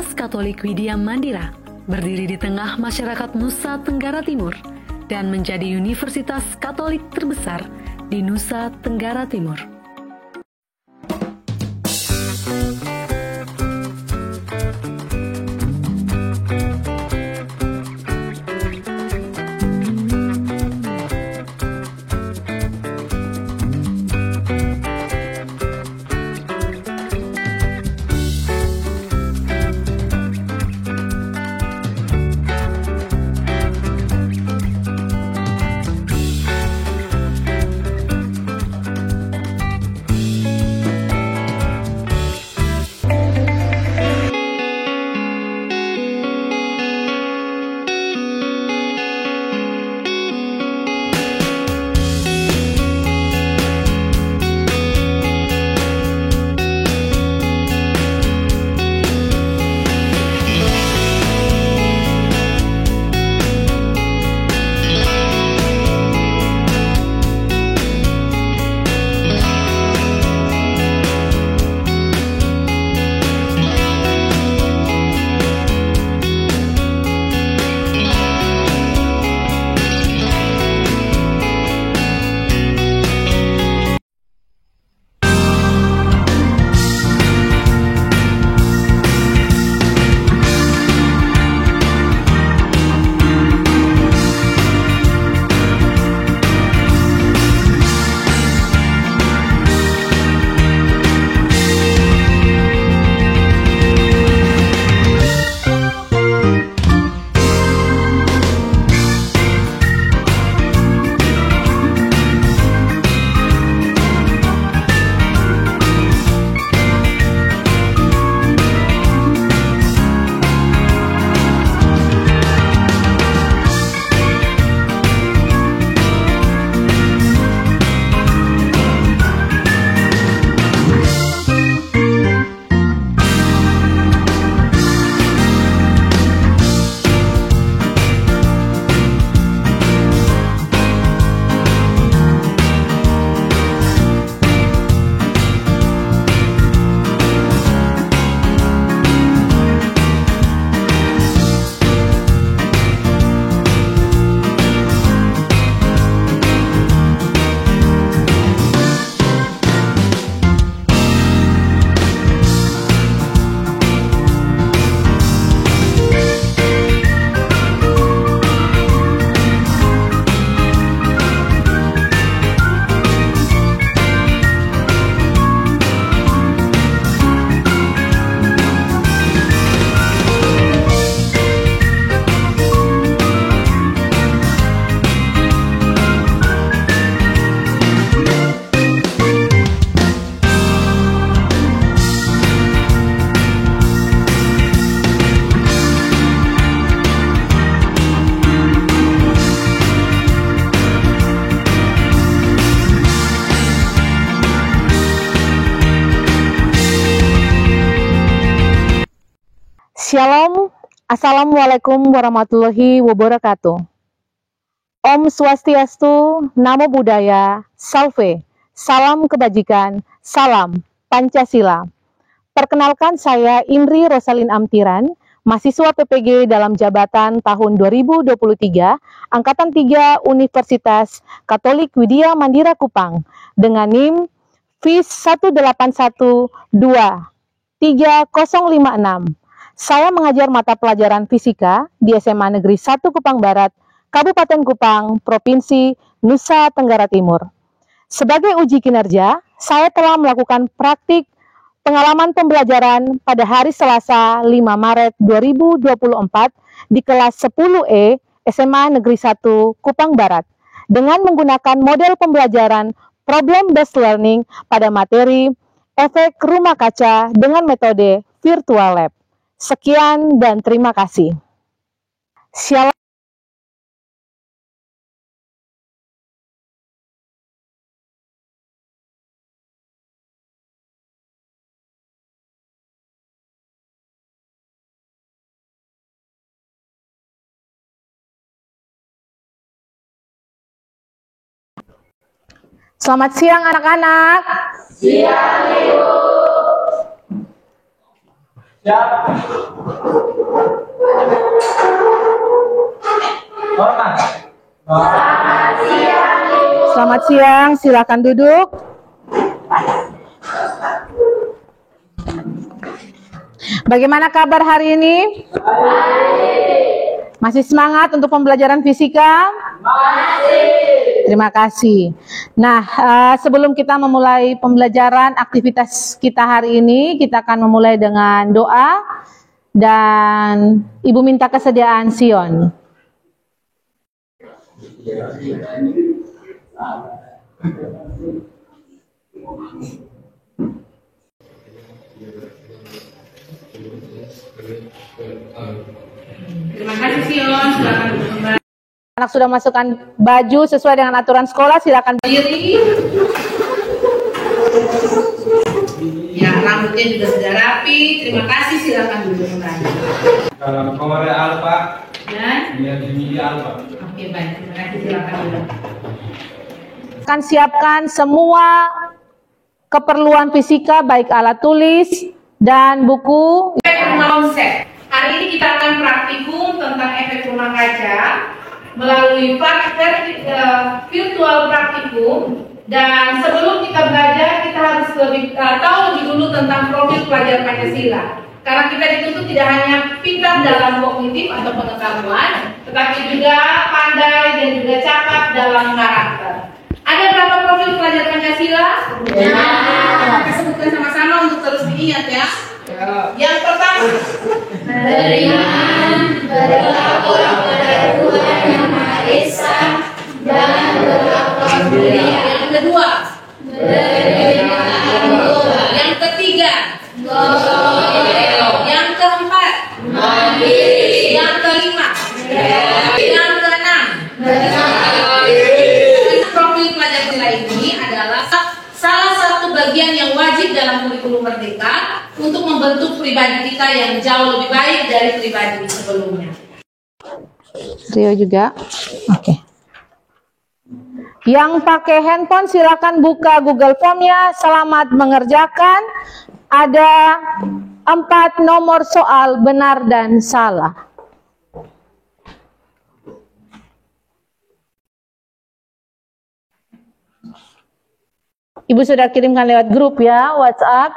Universitas Katolik Widya Mandira berdiri di tengah masyarakat Nusa Tenggara Timur dan menjadi universitas Katolik terbesar di Nusa Tenggara Timur. Shalom, Assalamualaikum warahmatullahi wabarakatuh. Om Swastiastu, Namo Buddhaya, Salve, salam kebajikan, salam Pancasila. Perkenalkan saya Indri Rosalin Amtiran, mahasiswa PPG dalam jabatan tahun 2023, Angkatan 3 Universitas Katolik Widya Mandira Kupang, dengan NIM FIS 181230056. Saya mengajar mata pelajaran fisika di SMA Negeri 1 Kupang Barat, Kabupaten Kupang, Provinsi Nusa Tenggara Timur. Sebagai uji kinerja, saya telah melakukan praktik pengalaman pembelajaran pada hari Selasa 5 Maret 2024 di kelas 10E SMA Negeri 1 Kupang Barat dengan menggunakan model pembelajaran problem-based learning pada materi efek rumah kaca dengan metode virtual lab. Sekian dan terima kasih. Shalom. Selamat siang anak-anak. Siang, Ibu. Siap. Hormat. Selamat siang, silakan duduk. Bagaimana kabar hari ini? Masih semangat untuk pembelajaran fisika? Masih. Terima kasih. Nah, sebelum kita memulai pembelajaran aktivitas kita hari ini, kita akan memulai dengan doa dan Ibu minta kesediaan Sion. Terima kasih Sion, silakan kembali. Anak sudah masukkan baju sesuai dengan aturan sekolah, silakan Berdiri. Ya, rambutnya juga sudah rapi. Terima kasih, silakan duduk kembali. Kalau Komare Alfa Dan, dia Jimmy Alfa. oke baik, terima kasih, silakan duduk. akan siapkan semua keperluan fisika, baik alat tulis dan buku. Efek rumah konsep. Hari ini kita akan praktikum tentang efek rumah kaca melalui virtual praktikum. Dan sebelum kita belajar, kita harus tahu lebih dulu tentang profil pelajar Pancasila. Karena kita dituntut tidak hanya pintar dalam kognitif atau pengetahuan, tetapi juga pandai dan juga cakap dalam karakter. Ada berapa profil pelajar Pancasila? Ya. Kita sebutkan sama-sama untuk terus diingat ya. Yang pertama, beriman, berlaku kepada Tuhan Yang Maha Esa, dan berlaku mulia. Yang kedua, beriman Tuhan. Yang ketiga, yang keempat, mandiri. Yang kelima, yang keenam, profil pelajar Pancasila ini adalah salah satu bagian yang wajib dalam kurikulum Merdeka untuk membentuk pribadi kita yang jauh lebih baik dari pribadi sebelumnya. Rio juga. Oke. Yang pakai handphone silakan buka Google Form-nya. Selamat mengerjakan. Ada 4 nomor soal benar dan salah. Ibu sudah kirimkan lewat grup ya, WhatsApp.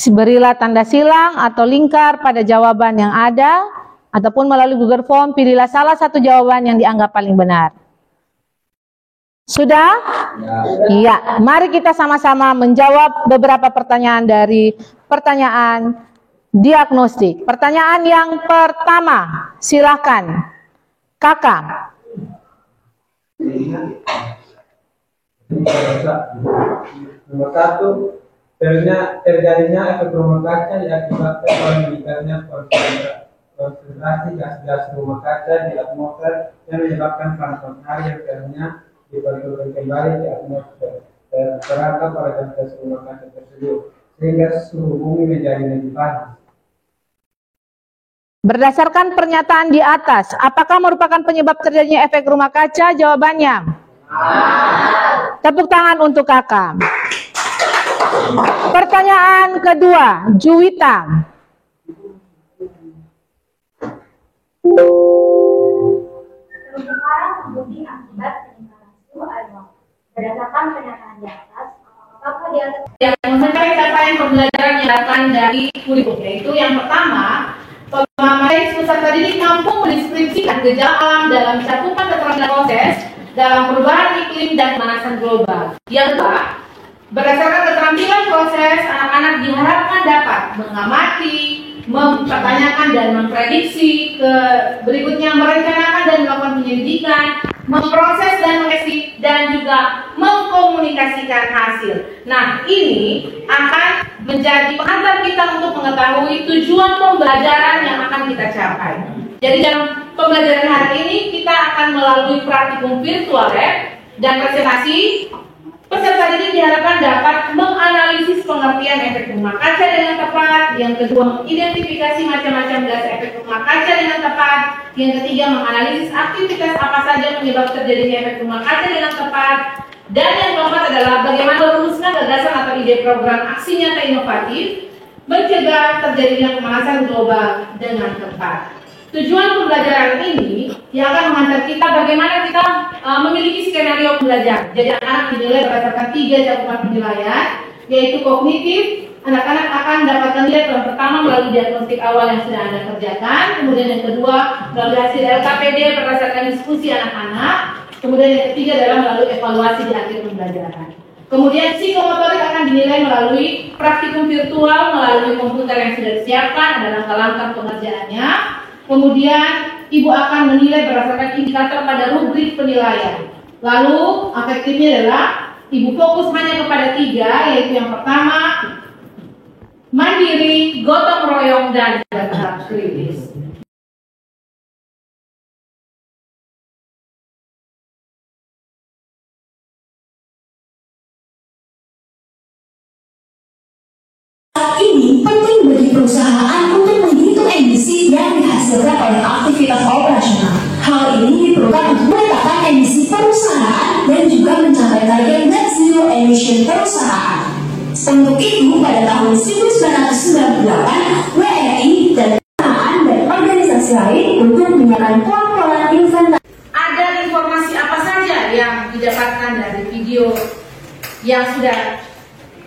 Berilah tanda silang atau lingkar pada jawaban yang ada, ataupun melalui Google Form, pilihlah salah satu jawaban yang dianggap paling benar. Sudah? Iya. Mari kita sama-sama menjawab beberapa pertanyaan dari pertanyaan diagnostik. Pertanyaan yang pertama, silakan. Kakak. Nomor 1, terjadinya efek rumah kaca diakibatkan oleh meningkatnya konsentrasi gas-gas rumah kaca di atmosfer yang menyebabkan plankton air yang seharusnya dipantulkan kembali di atmosfer terperangkap pada gas-gas rumah kaca tersebut sehingga suhu bumi menjadi lebih panas. Berdasarkan pernyataan di atas, apakah merupakan penyebab terjadinya efek rumah kaca? Jawabannya. Tepuk tangan untuk kakak. Pertanyaan kedua, Juwita. Terumbu karang membumi akibat peningkatan suhu air laut. Berdasarkan pernyataan di atas, apakah di atas Yang mencapai capaian pembelajaran yang datang dari kurikulum, yaitu yang pertama, pemahaman sains peserta didik mampu mendeskripsikan gejala alam dalam cakupan keterampilan proses dalam perubahan iklim dan pemanasan global. Yang kedua, berdasarkan keterampilan proses, anak-anak diharapkan dapat mengamati, mempertanyakan dan memprediksi, berikutnya merencanakan dan melakukan penyelidikan, memproses dan mengeksekusi, dan juga mengkomunikasikan hasil. Nah, ini akan menjadi pengantar kita untuk mengetahui tujuan pembelajaran yang akan kita capai. Jadi dalam pembelajaran hari ini kita akan melalui praktikum virtual lab dan presentasi. Peserta didik diharapkan dapat menganalisis pengertian efek rumah kaca dengan tepat. Yang kedua, mengidentifikasi macam-macam gas efek rumah kaca dengan tepat. Yang ketiga, menganalisis aktivitas apa saja menyebabkan terjadinya efek rumah kaca dengan tepat. Dan yang keempat adalah bagaimana merumuskan gagasan atau ide program aksi nyata inovatif mencegah terjadinya pemanasan global dengan tepat. Tujuan pembelajaran ini yang akan mengantar kita bagaimana kita memiliki skenario belajar. Jadi anak dinilai berdasarkan 3 cakupan penilaian, yaitu kognitif. Anak-anak akan mendapatkan nilai yang pertama melalui diagnostik awal yang sudah Anda kerjakan, kemudian yang kedua melalui hasil LKPD berdasarkan diskusi anak-anak, kemudian yang ketiga adalah melalui evaluasi di akhir pembelajaran. Kemudian psikomotorik akan dinilai melalui praktikum virtual, melalui komputer yang sudah disiapkan, ada langkah-langkah pengerjaannya. Kemudian Ibu akan menilai berdasarkan indikator pada rubrik penilaian. Lalu efektifnya adalah Ibu fokus hanya kepada 3, yaitu yang pertama mandiri, gotong royong, dan bergerak kritis. Ini penting bagi perusahaan untuk menghitung emisi yang dihasilkan oleh aktivitas operasional. Hal ini diperlukan untuk menetapkan emisi perusahaan dan juga mencapai target net zero emission perusahaan. Untuk itu, pada tahun 1998, WRI dan perusahaan dan organisasi lain untuk menggunakan pelaporan inventaris. Ada informasi apa saja yang didapatkan dari video yang sudah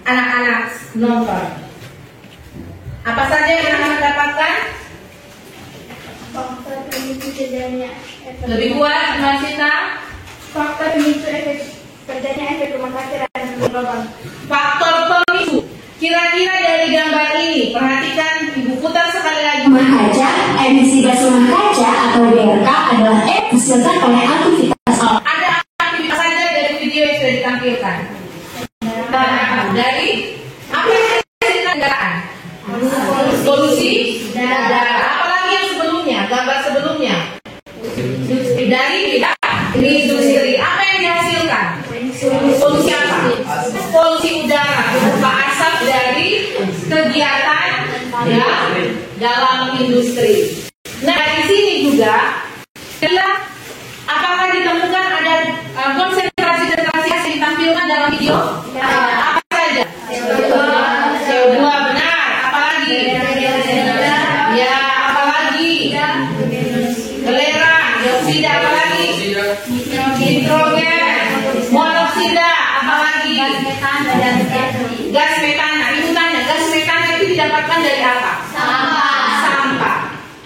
anak-anak nonton? Apa saja yang anak-anak dapatkan? Faktor pemicu terjadinya efek Lebih kuat, Mbak Sita. faktor pemicu efek terjadinya efek rumah kaca dan global. Faktor pemicu. Kira-kira dari gambar ini, perhatikan, Ibu putar sekali lagi. Rumah kaca, emisi gas rumah kaca atau DRK adalah dihasilkan oleh aktivitas. Ada aktivitas saja dari video yang sudah ditampilkan. Dari apa yang dihasilkan kendaraan? Polusi udara. Apalagi yang sebelumnya, gambar sebelumnya. Dari industri. Apa yang dihasilkan? Polusi apa? Polusi udara. Berupa asap dari kegiatan ya dalam industri. Nah, di sini juga adalah apakah ditemukan ada konsentrasi yang ditampilkan dalam video? Apa saja? CO2 benar. Apalagi? Ya, apalagi? Belerang, dioksida, apalagi? Nitrogen, monoksida, apalagi? Gas metana. Ibu tanya, gas metana itu didapatkan dari apa? Sampah.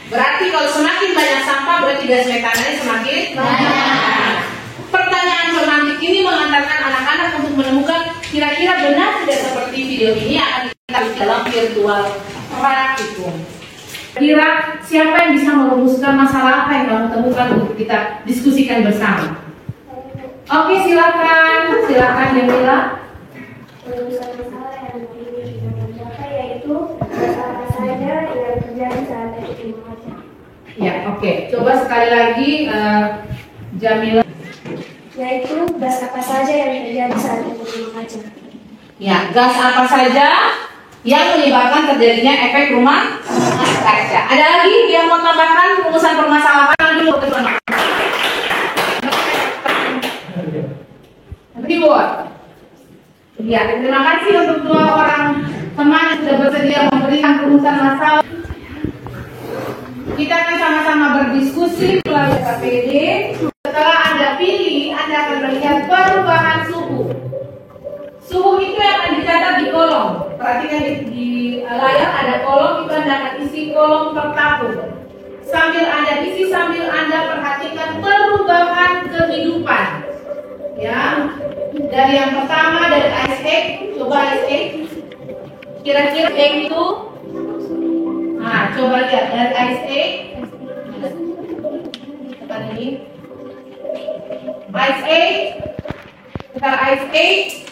Berarti kalau semakin banyak sampah, berarti gas metananya semakin banyak. Pertanyaan selanjutnya ini mengantarkan anak-anak untuk menemukan kira-kira benar tidak seperti video ini akan kita lihat dalam virtual praktikum. Kira siapa yang bisa merumuskan masalah apa yang kamu temukan untuk kita diskusikan bersama? Oke, silakan Jamila. Perusahaan masalah yang data yaitu apa saja yang terjadi saat efek rumah kaca. Ya, oke. Coba sekali lagi Jamila. Yaitu gas apa saja yang terjadi saat efek rumah kaca. Ya, gas apa saja yang menyebabkan terjadinya efek rumah kaca. Ada lagi yang mau tambahkan rumusan permasalahan dulu teman-teman? Ribut. Ya, terima kasih untuk 2 orang teman yang sudah bersedia memberikan rumusan masalah. Kita akan sama-sama berdiskusi melalui KPD. Setelah Anda pilih, Anda akan melihat perubahan suhu. Suhu itu yang akan dicatat di kolom. Perhatikan di layar ada kolom, itu Anda akan isi kolom per tahun. Sambil Anda isi, sambil Anda perhatikan perubahan kehidupan. Ya, dari yang pertama dari Ice Age, coba Ice Age. Kira-kira itu, nah coba lihat dari Ice Age. Tekan ini. Ice Age, sekarang Ice Age.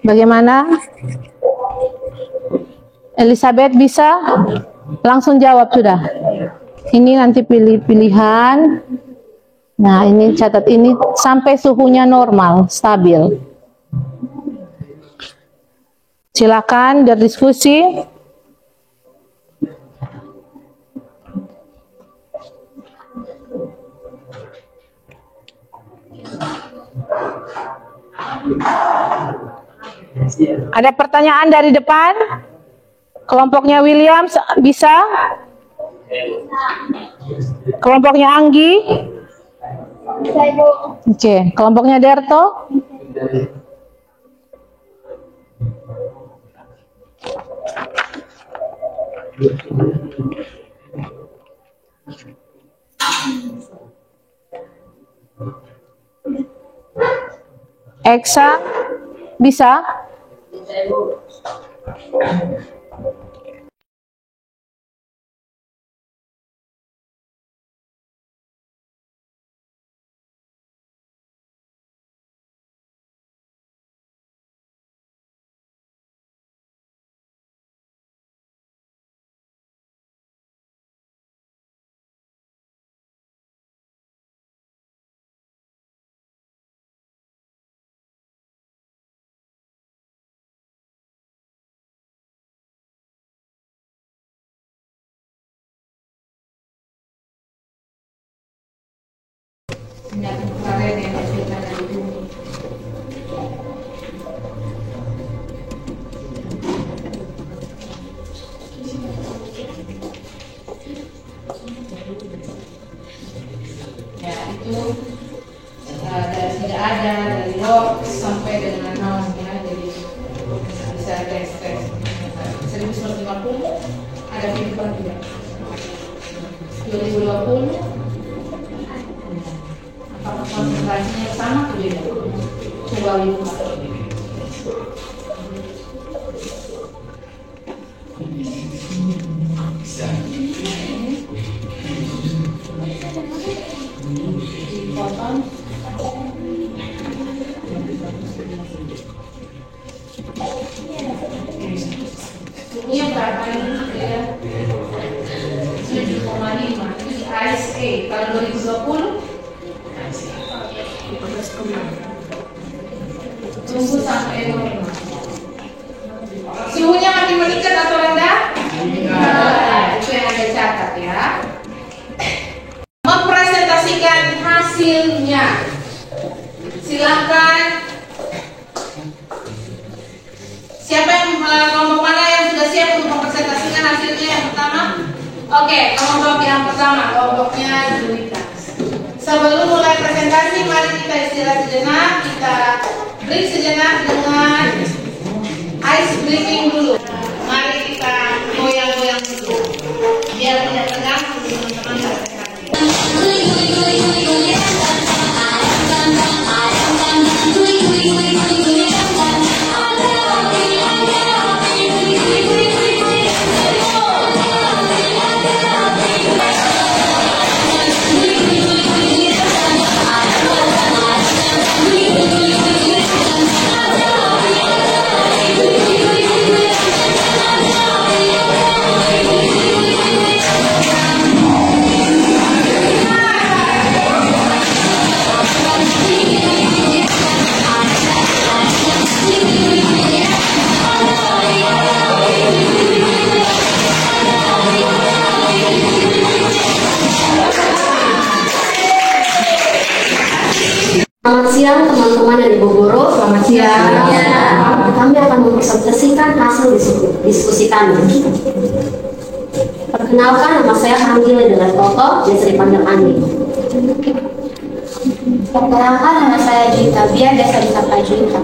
Bagaimana? Elizabeth bisa? Langsung jawab sudah. Ini nanti pilih pilihan. Nah, ini catat ini sampai suhunya normal, stabil. Silakan berdiskusi. Ada pertanyaan dari depan? Kelompoknya Williams bisa? Kelompoknya Anggi? Oke, kelompoknya Derto? Eksa bisa? Dari tidak ada, dari log sampai dengan nolnya, jadi bisa tes 1150 ada kehidupan tidak. 2020 apakah konsentrasinya sama atau beda? Coba lihat. Dipotong. Ini berapa ini? 7,5. Ini ISA kalau 2020 tunggu sampai normal. Suhunya makin meningkat atau rendah? Itu yang Anda catat ya. Mempresentasikan hasilnya. Silakan. Siapa yang kelompok mana yang sudah siap untuk mempresentasikan hasilnya yang pertama? Oke, kelompok yang pertama, kelompoknya Juwita. Sebelum mulai presentasi, mari kita istirahat sejenak, kita break sejenak dengan ice breaking dulu. Mari kita goyang-goyang dulu, biar tidak tegang teman-teman presentasi. Selamat siang teman-teman dari Bogoro. Selamat siang. Kami akan mempresentasikan hasil diskusi kami. Perkenalkan, nama saya Anggi dengan Toto, biasa dipanggil Andi. Perkenalkan, nama saya Juwita Bia, biasa disapa Juwita.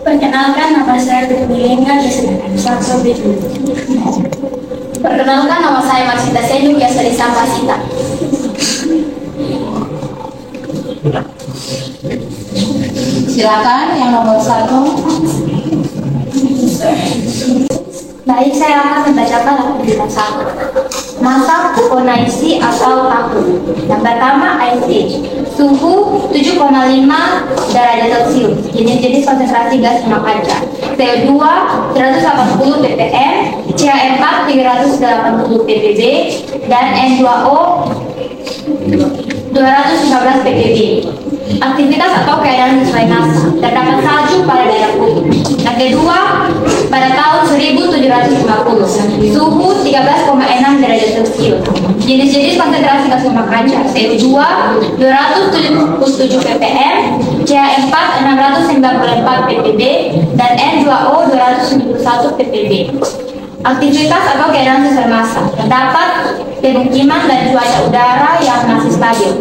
Perkenalkan, nama saya Bermilenga, biasa disapa Bedu. Perkenalkan, nama saya Marsita Senu, biasa disapa Sita. Silakan yang nomor 1. Baik, saya akan membacakan aktivitas 1. Masak konaisi atau tahu. Yang pertama, ice age. Suhu 7,5 derajat Celcius. Jenis-jenis konsentrasi gas rumah kaca. CO2 180 ppm, CH4 380 ppb, dan N2O 215 ppb. Aktivitas atau keadaan sesuai masa. Terdapat salju pada daerah kutub. Yang kedua, pada tahun 1750, suhu 13,6 derajat Celcius. Jenis-jenis konsentrasi gas rumah kaca: CO2 277 ppm, CH4 694 ppb, dan N2O 271 ppb. Aktivitas atau keadaan sesuai masa. Terdapat pemukiman dan cuaca udara yang masih stabil.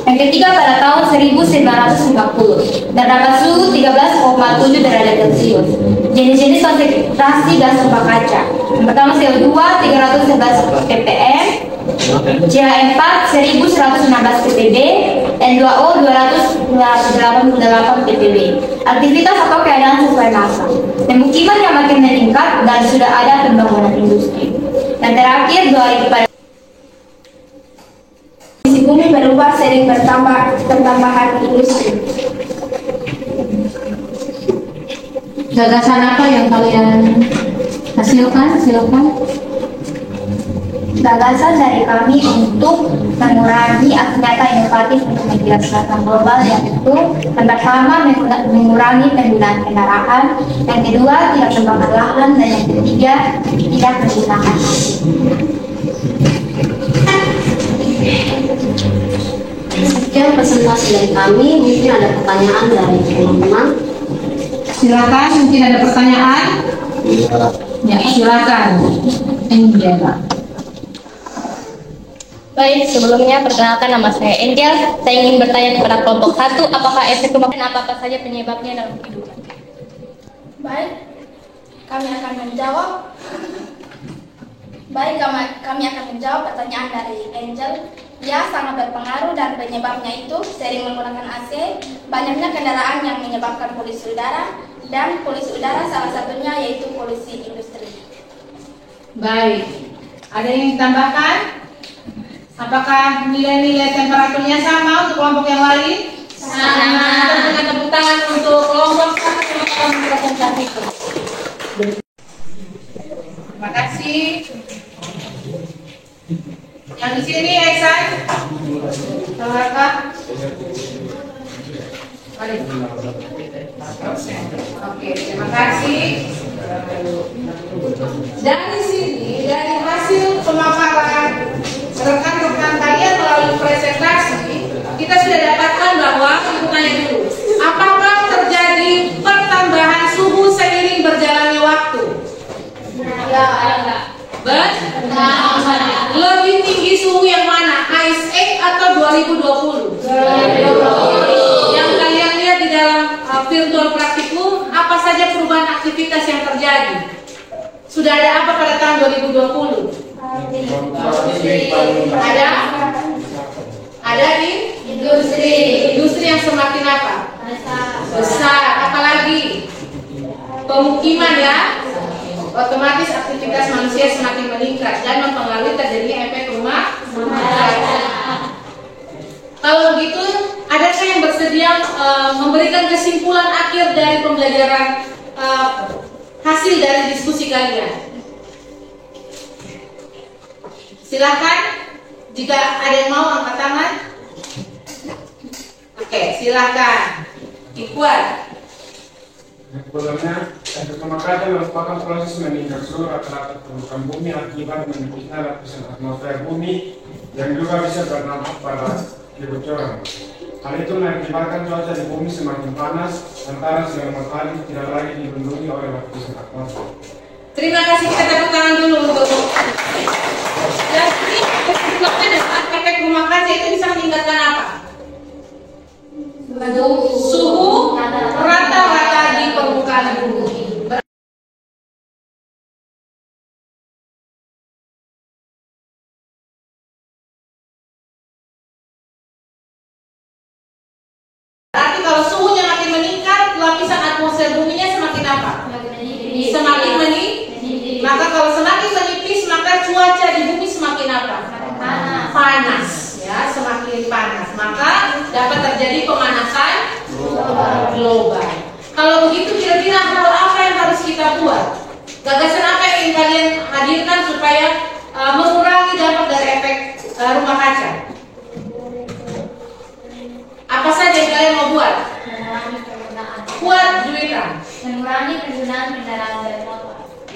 Yang ketiga, pada tahun 1950, terdapat suhu 13,7 derajat Celcius. Jenis-jenis konsentrasi gas rumah kaca. Yang pertama, CO2 311 ppm, CH4 1116 ppb, N2O 288 ppb. Aktivitas atau keadaan sesuai masa. Pemukiman yang makin meningkat dan sudah ada pembangunan industri. Dan terakhir, 2000 kondisi bumi berubah sering pertambahan industri. Gagasan apa yang kalian hasilkan? Silakan. Gagasan dari kami untuk mengurangi nyata inovatif untuk menggerakkan global, yaitu yang pertama mengurangi penggunaan kendaraan, yang kedua tidak membakar lahan, dan yang ketiga tidak menggunakan Sekian presentasi dari kami. Mungkin ada pertanyaan dari teman-teman. Silakan, mungkin ada pertanyaan. Ya, silakan. Angela. Baik, sebelumnya perkenalkan nama saya Angel. Saya ingin bertanya kepada kelompok 1, apakah efek rumah dan apa saja penyebabnya dalam kehidupan? Baik, kami akan menjawab. Kami akan menjawab pertanyaan dari Angel. Ya, sangat berpengaruh dan penyebabnya itu sering menggunakan AC, banyaknya kendaraan yang menyebabkan polusi udara, dan polusi udara salah satunya yaitu polusi industri. Baik, ada yang ditambahkan? Apakah nilai-nilai temperaturnya sama untuk kelompok yang lain? Sama. Dengan tepuk tangan untuk kelompok yang presentasi itu. Terima kasih. Yang di sini, Eksan. Silakan. Oke, terima kasih. Dari sini, dari hasil pemaparan rekan-rekan kalian melalui presentasi, kita sudah dapatkan bahwa, kita tanya dulu, apakah terjadi pertambahan suhu seiring berjalannya waktu? Ya, Lebih tinggi suhu yang mana? Ice Age atau 2020? Yang kalian lihat di dalam virtual praktikum, apa saja perubahan aktivitas yang terjadi? Sudah ada apa pada tahun 2020? Ada di industri yang semakin apa? Besar. Apalagi pemukiman, ya. Otomatis aktivitas manusia semakin meningkat dan mempengaruhi terjadinya efek rumah kaca. Kalau begitu, adakah yang bersedia memberikan kesimpulan akhir dari pembelajaran hasil dari diskusi kalian? Silakan, jika ada yang mau angkat tangan. Oke, silakan. Ikhwan. Sebelumnya, efek rumah kaca merupakan proses meningkat suhu rata-rata permukaan bumi akibat menipisnya lapisan atmosfer bumi yang juga bisa berdampak pada kebocoran. Hal itu mengakibatkan cuaca di bumi semakin panas, antara sinar matahari tidak lagi dilindungi oleh lapisan atmosfer. Terima kasih, kita tepuk tangan dulu untuk. Jadi, efek rumah kaca itu bisa meningkatkan apa? Suhu rata-rata di permukaan bumi. Berarti kalau suhunya makin meningkat, lapisan atmosfer buminya semakin apa? Semakin menipis. Maka kalau semakin menipis, maka cuaca di bumi semakin apa? Panas. Ya, semakin panas, maka dapat terjadi pemanasan global. Kalau begitu, kira-kira hal apa yang harus kita buat? Gagasan apa yang ingin kalian hadirkan supaya mengurangi dampak dari efek rumah kaca?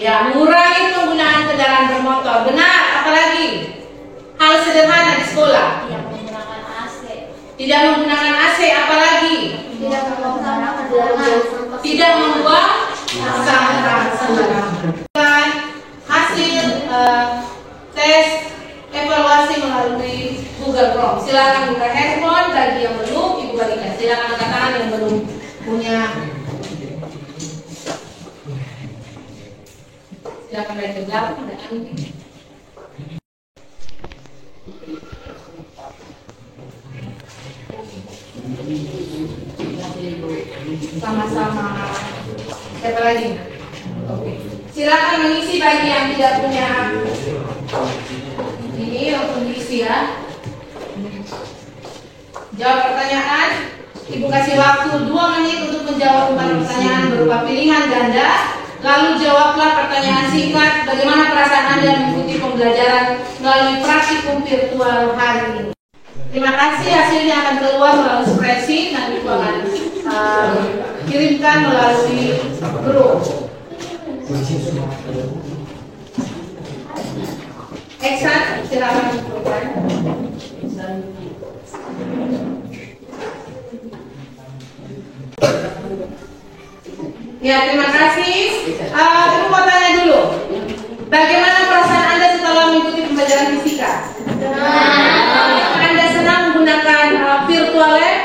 Ya, mengurangi penggunaan kendaraan bermotor. Benar, apalagi? Hal sederhana di sekolah. Tidak menggunakan AC. Tidak menggunakan AC, apalagi? Tidak membuang sampah sembarangan. Hasil tes evaluasi melalui Google Chrome. Silakan buka handphone bagi yang belum, Ibu bagikan. Silakan angkat tangan yang belum punya. Silakan dari belakang ada Andi. Sama-sama. Siapa lagi? Oke. Silakan mengisi bagi yang tidak punya. Ini untuk diisi ya. Jawab pertanyaan. Ibu kasih waktu 2 menit untuk menjawab 4 pertanyaan berupa pilihan ganda. Lalu jawablah pertanyaan singkat. Bagaimana perasaan Anda mengikuti pembelajaran melalui praktikum virtual hari ini? Terima kasih, hasilnya akan keluar melalui spreadsheet. Nanti Ibu akan kirimkan melalui grup. Eksan, silakan menunjukkan. Ya, terima kasih. Ibu mau tanya dulu. Bagaimana perasaan Anda setelah mengikuti pembelajaran fisika? Anda senang menggunakan virtual lab?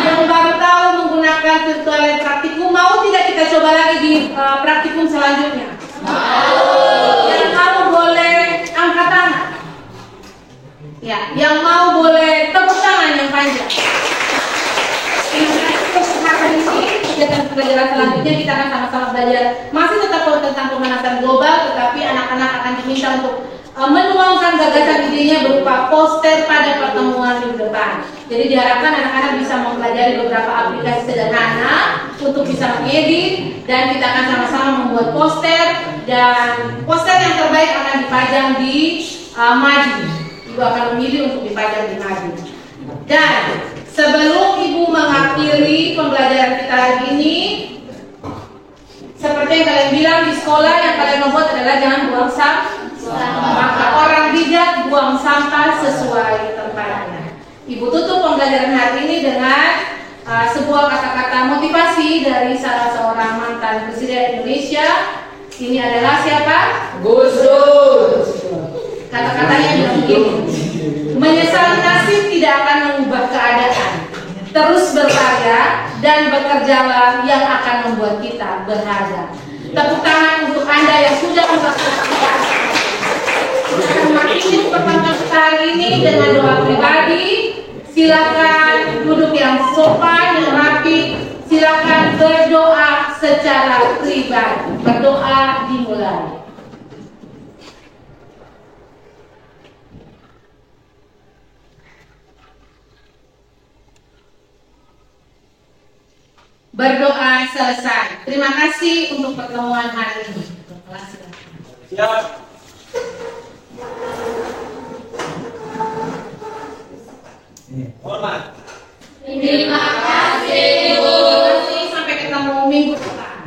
Yang baru tahu menggunakan virtual lab praktikum, mau tidak kita coba lagi di praktikum selanjutnya? Yang mau boleh angkat tangan. Ya, yang mau boleh tepuk tangan yang panjang. Kegiatan pembelajaran selanjutnya kita akan sama-sama belajar masih tetap tentang pemanasan global, tetapi anak-anak akan diminta untuk menuangkan gagasan idenya berupa poster pada pertemuan minggu depan. Jadi diharapkan anak-anak bisa mempelajari beberapa aplikasi sederhana untuk bisa mengedit, dan kita akan sama-sama membuat poster, dan poster yang terbaik akan dipajang di Madi. Ibu akan memilih untuk dipajang di Madi. Dan sebelum Ibu mengakhiri pembelajaran kita hari ini, seperti yang kalian bilang di sekolah, yang kalian membuat adalah jangan buang sampah. Maka orang bijak buang sampah sesuai tempatnya. Ibu tutup pembelajaran hari ini dengan sebuah kata-kata motivasi dari salah seorang mantan Presiden Indonesia. Ini adalah siapa? Gus Dur. Kata-katanya bilang begini: menyesal nasib tidak akan mengubah keadaan. Terus berkarya dan bekerjalah yang akan membuat kita berharga. Tepuk tangan untuk Anda yang sudah melakukan. Kita mengakhiri pertemuan kita hari ini dengan doa pribadi. Silakan duduk yang sopan dan rapi. Silakan berdoa secara pribadi. Berdoa dimulai. Berdoa selesai. Terima kasih untuk pertemuan hari ini. Siap. Hormat. Terima kasih. Sampai ketemu minggu depan.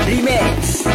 Remix.